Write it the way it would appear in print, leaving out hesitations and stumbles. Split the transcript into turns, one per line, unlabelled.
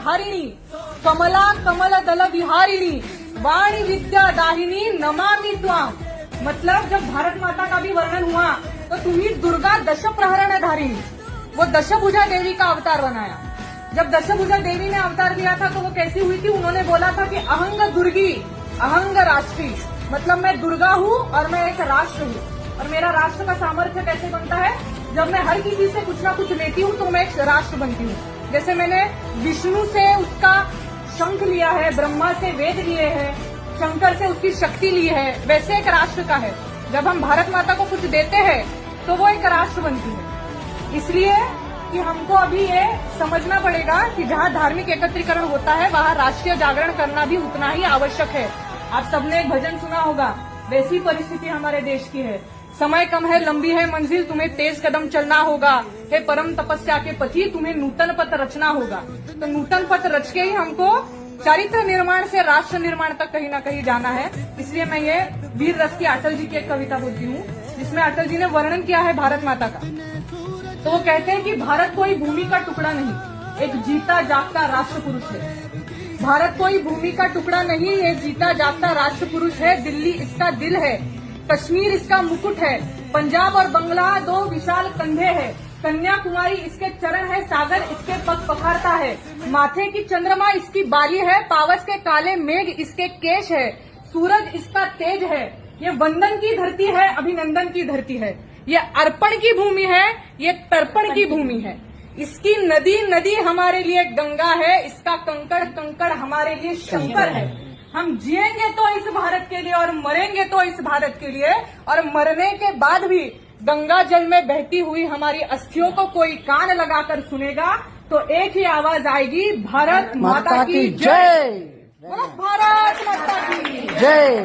धारिणी कमला कमल दल विहारिणी वाणी विद्या दाहिनी नमामि त्वाम। मतलब जब भारत माता का भी वर्णन हुआ तो तुम्ही दुर्गा दशप्रहरण धारिणी, वो दशभुजा देवी का अवतार बनाया। जब दशभुजा देवी ने अवतार लिया था तो वो कैसी हुई थी? उन्होंने बोला था कि अहंग दुर्गी अहंग राष्ट्री, मतलब मैं दुर्गा हूँ और मैं एक राष्ट्र हूँ। और मेरा राष्ट्र का सामर्थ्य कैसे बनता है? जब मैं हर किसी से कुछ ना कुछ लेती हूँ तो मैं एक राष्ट्र बनती हूँ। जैसे मैंने विष्णु से उसका शंख लिया है, ब्रह्मा से वेद लिए हैं, शंकर से उसकी शक्ति ली है, वैसे एक राष्ट्र का है। जब हम भारत माता को कुछ देते हैं तो वो एक राष्ट्र बनती है। इसलिए कि हमको अभी ये समझना पड़ेगा कि जहाँ धार्मिक एकत्रीकरण होता है वहाँ राष्ट्रीय जागरण करना भी उतना ही आवश्यक है। आप सबने एक भजन सुना होगा, वैसी परिस्थिति हमारे देश की है। समय कम है, लंबी है मंजिल, तुम्हें तेज कदम चलना होगा। हे परम तपस्या के पति, तुम्हें नूतन पथ रचना होगा। तो नूतन पथ रच के ही हमको चारित्र निर्माण से राष्ट्र निर्माण तक कहीं ना कहीं जाना है। इसलिए मैं ये वीर रस की अटल जी की एक कविता बोलती हूँ, जिसमें अटल जी ने वर्णन किया है भारत माता का। तो वो कहते हैं कि भारत कोई भूमि का टुकड़ा नहीं, एक जीता जागता राष्ट्र पुरुष है। भारत कोई भूमि का टुकड़ा नहीं, एक जीता जागता राष्ट्र पुरुष है। दिल्ली इसका दिल है, कश्मीर इसका मुकुट है, पंजाब और बंगला दो विशाल कंधे हैं, कन्याकुमारी इसके चरण है, सागर इसके पग पखारता है, माथे की चंद्रमा इसकी बाली है, पावस के काले मेघ इसके केश है, सूरज इसका तेज है। ये वंदन की धरती है, अभिनंदन की धरती है, ये अर्पण की भूमि है, ये तर्पण की भूमि है। इसकी नदी नदी हमारे लिए गंगा है, इसका कंकड़ कंकड़ हमारे लिए शंकर है। हम जिएंगे तो इस भारत के लिए और मरेंगे तो इस भारत के लिए, और मरने के बाद भी गंगा जल में बहती हुई हमारी अस्थियों को कोई कान लगाकर सुनेगा तो एक ही आवाज आएगी, भारत माता की जय। भारत माता की जय।